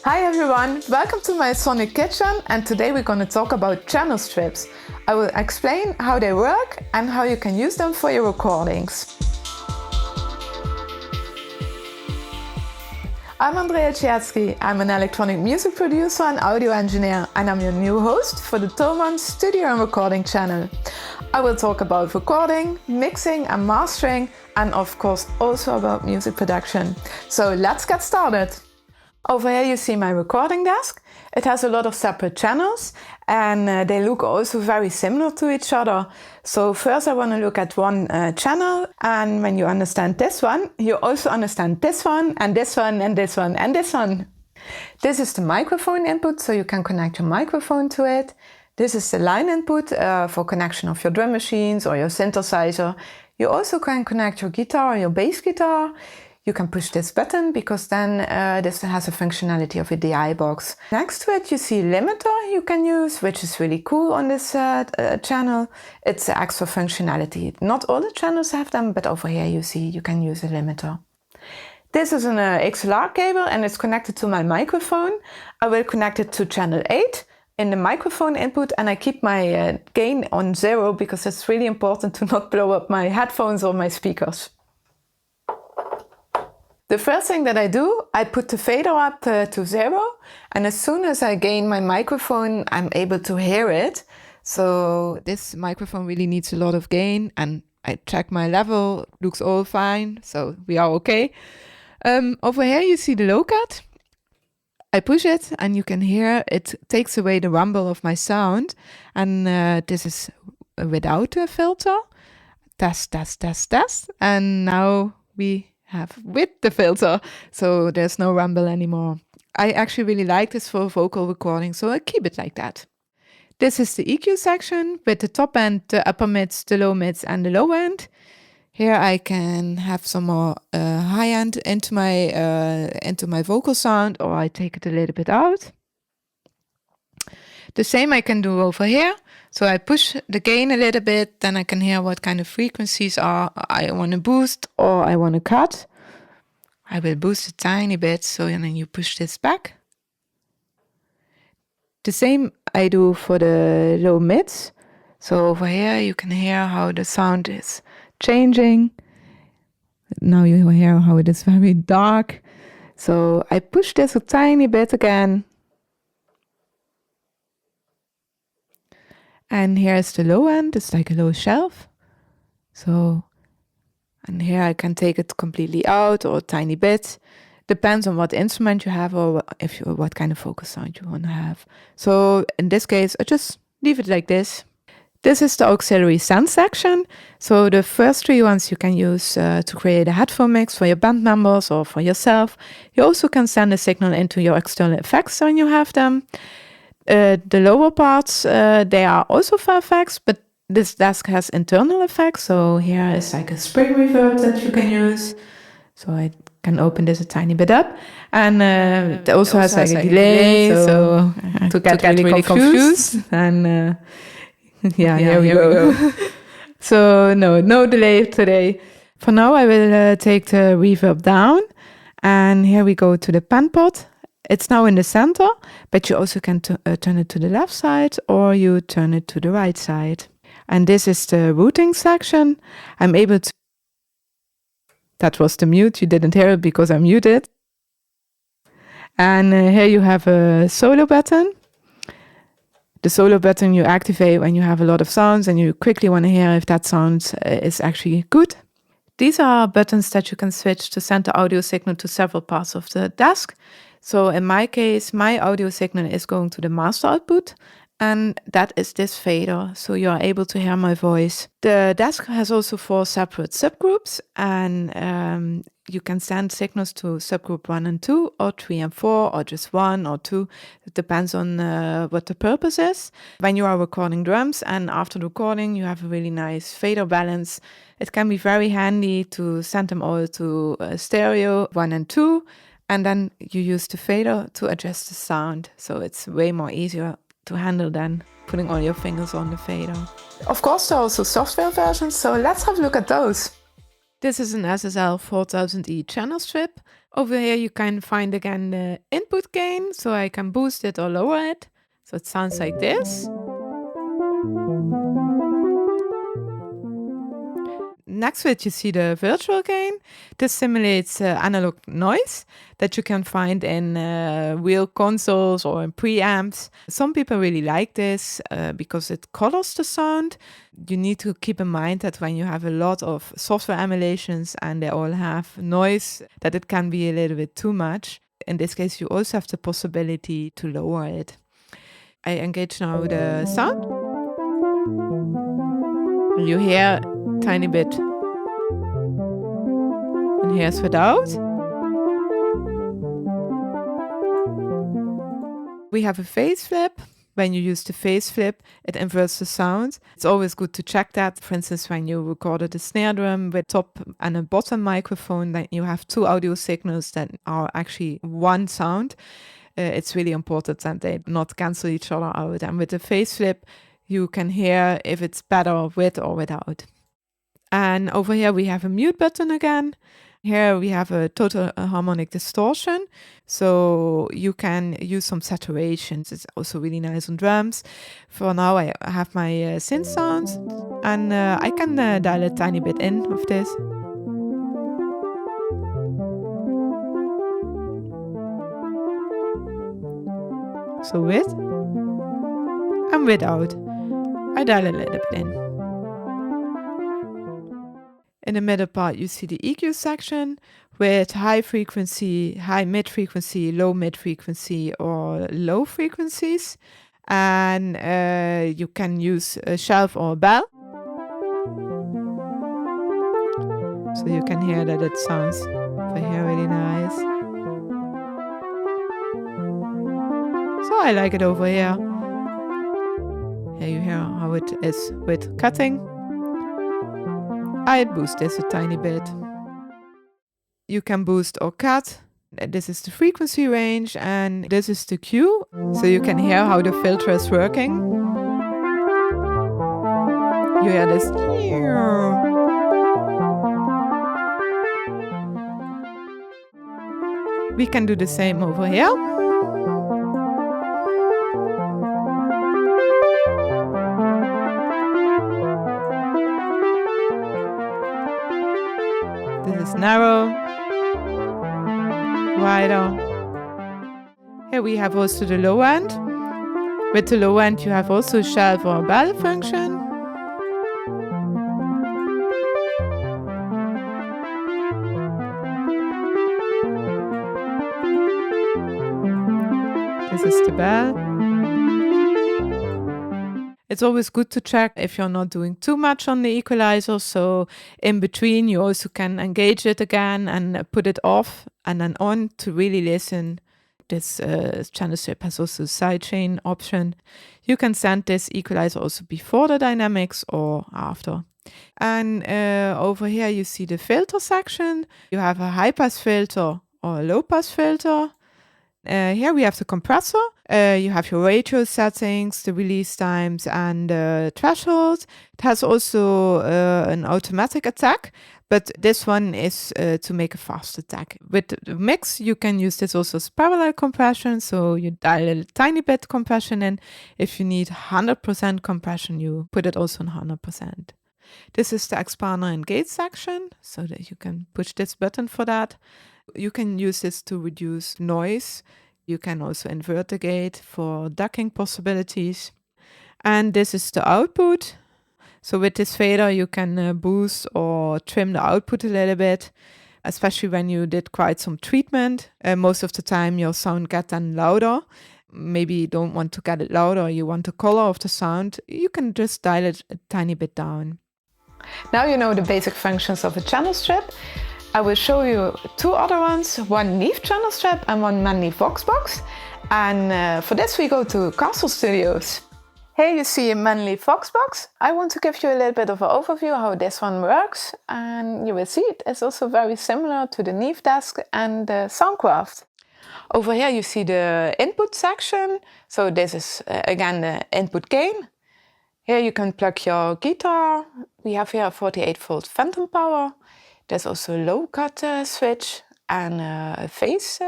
Hi everyone, welcome to my sonic kitchen, and today we're going to talk about channel strips. I will explain how they work and how you can use them for your recordings. I'm Andrea Cichecki. I'm an electronic music producer and audio engineer, and I'm your new host for the Thomann studio and recording channel. I will talk about recording, mixing and mastering, and of course also about music production. So let's get started. Over here you see my recording desk. It has a lot of separate channels and they look also very similar to each other. So first I want to look at one channel, and when you understand this one, you also understand this one and this one and this one and this one. This is the microphone input, so you can connect your microphone to it. This is the line input for connection of your drum machines or your synthesizer. You also can connect your guitar or your bass guitar. You can push this button because then this has a functionality of a DI box. Next to it you see limiter you can use, which is really cool on this channel. It's extra functionality. Not all the channels have them, but over here you see you can use a limiter. This is an XLR cable and it's connected to my microphone. I will connect it to channel 8 in the microphone input, and I keep my gain on 0 because it's really important to not blow up my headphones or my speakers. The first thing that I do, I put the fader up to 0, and as soon as I gain my microphone, I'm able to hear it. So this microphone really needs a lot of gain, and I check my level, looks all fine, so we are okay. Over here you see the low cut. I push it and you can hear it takes away the rumble of my sound, and this is without a filter. Test, test, test, test, and now we have with the filter, so there's no rumble anymore. I actually really like this for vocal recording, so I keep it like that. This is the EQ section with the top end, the upper mids, the low mids and the low end. Here I can have some more high end into my vocal sound, or I take it a little bit out. The same I can do over here. So I push the gain a little bit, then I can hear what kind of frequencies I want to boost or I want to cut. I will boost a tiny bit, so then you push this back. The same I do for the low mids. So over here you can hear how the sound is changing. Now you hear how it is very dark. So I push this a tiny bit again. And here's the low end, it's like a low shelf. So, and here I can take it completely out or a tiny bit. Depends on what instrument you have or what kind of focus sound you want to have. So in this case, I just leave it like this. This is the auxiliary send section. So the first 3 ones you can use to create a headphone mix for your band members or for yourself. You also can send a signal into your external effects when you have them. The lower parts, they are also for effects, but this desk has internal effects. So here is like a spring reverb that you can use. So I can open this a tiny bit up. And it also has like a delay, so to get really confused. And yeah, here we go. So no delay today. For now I will take the reverb down. And here we go to the pen pot. It's now in the center, but you also can turn it to the left side or you turn it to the right side. And this is the routing section. I'm able to... That was the mute. You didn't hear it because I muted. And here you have a solo button. The solo button you activate when you have a lot of sounds and you quickly want to hear if that sound is actually good. These are buttons that you can switch to send the audio signal to several parts of the desk. So in my case, my audio signal is going to the master output, and that is this fader, so you are able to hear my voice. The desk has also 4 separate subgroups, and you can send signals to subgroup 1 and 2, or 3 and 4, or just 1 or 2. It depends on what the purpose is. When you are recording drums and after the recording you have a really nice fader balance, it can be very handy to send them all to stereo 1 and 2, and then you use the fader to adjust the sound. So it's way more easier to handle than putting all your fingers on the fader. Of course, there are also software versions, so let's have a look at those. This is an SSL 4000E channel strip. Over here you can find again the input gain, so I can boost it or lower it. So it sounds like this. Next to it you see the virtual gain. This simulates analog noise that you can find in real consoles or in preamps. Some people really like this because it colors the sound. You need to keep in mind that when you have a lot of software emulations and they all have noise, that it can be a little bit too much. In this case, you also have the possibility to lower it. I engage now the sound. You hear a tiny bit. And here's without. We have a phase flip. When you use the phase flip, it inverts the sound. It's always good to check that. For instance, when you recorded a snare drum with top and a bottom microphone, then you have two audio signals that are actually one sound. It's really important that they not cancel each other out. And with the phase flip, you can hear if it's better with or without. And over here we have a mute button again. Here we have a total harmonic distortion, so you can use some saturations. It's also really nice on drums. For now I have my synth sounds, and I can dial a tiny bit in of this. So with and without, I dial a little bit in. In the middle part, you see the EQ section with high frequency, high mid frequency, low mid frequency, or low frequencies. And you can use a shelf or a bell. So you can hear that it sounds over here really nice. So I like it over here. Here you hear how it is with cutting. I boost this a tiny bit. You can boost or cut. This is the frequency range and this is the Q. So you can hear how the filter is working. You hear this. We can do the same over here. This is narrow, wider. Here we have also the low end. With the low end you have also a shelf or a bell function. This is the bell. It's always good to check if you're not doing too much on the equalizer. So in between, you also can engage it again and put it off and then on to really listen. This channel strip has also a sidechain option. You can send this equalizer also before the dynamics or after. And over here, you see the filter section. You have a high pass filter or a low pass filter. Here we have the compressor. You have your ratio settings, the release times, and the threshold. It has also an automatic attack, but this one is to make a fast attack. With the mix, you can use this also as parallel compression, so you dial a tiny bit compression in. If you need 100% compression, you put it also on 100%. This is the expander and gate section, so that you can push this button for that. You can use this to reduce noise. You can also invert the gate for ducking possibilities. And this is the output. So with this fader, you can boost or trim the output a little bit, especially when you did quite some treatment. Most of the time, your sound gets then louder. Maybe you don't want to get it louder, you want the color of the sound. You can just dial it a tiny bit down. Now you know the basic functions of a channel strip. I will show you two other ones, one Neve channel strip and one Manley Voxbox. And for this we go to Castle Studios. Here you see a Manley Voxbox. I want to give you a little bit of an overview how this one works. And you will see it is also very similar to the Neve desk and the Soundcraft. Over here you see the input section. So this is again the input gain. Here you can plug your guitar. We have here a 48 volt phantom power. There's also a low cut switch and a phase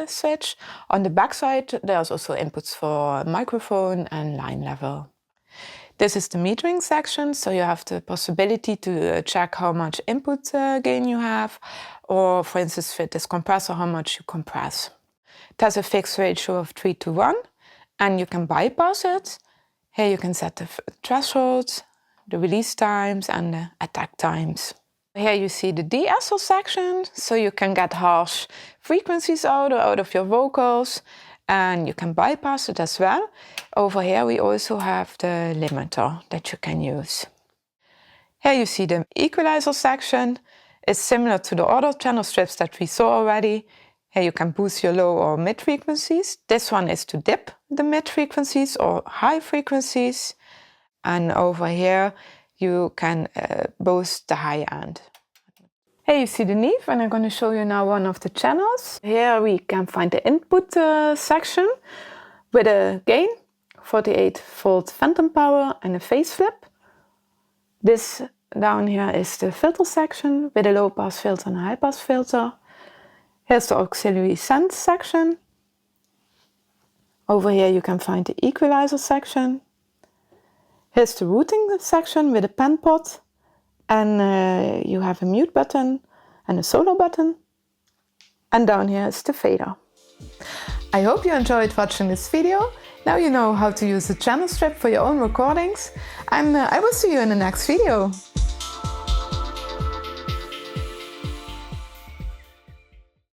switch. On the back side, there's also inputs for microphone and line level. This is the metering section, so you have the possibility to check how much input gain you have, or for instance with this compressor, how much you compress. It has a fixed ratio of 3:1, and you can bypass it. Here you can set the thresholds, the release times, and the attack times. Here you see the de-essel section, so you can get harsh frequencies out of your vocals, and you can bypass it as well. Over here we also have the limiter that you can use. Here you see the equalizer section. It's similar to the other channel strips that we saw already. Here you can boost your low or mid frequencies. This one is to dip the mid frequencies or high frequencies. And over here you can boost the high end. Here you see the Neve, and I'm going to show you now one of the channels. Here we can find the input section with a gain, 48-volt phantom power, and a phase flip. This down here is the filter section with a low pass filter and a high pass filter. Here's the auxiliary send section. Over here you can find the equalizer section. Here's the routing section with a pen pot, and you have a mute button and a solo button. And down here is the fader. I hope you enjoyed watching this video. Now you know how to use the channel strip for your own recordings, and I will see you in the next video.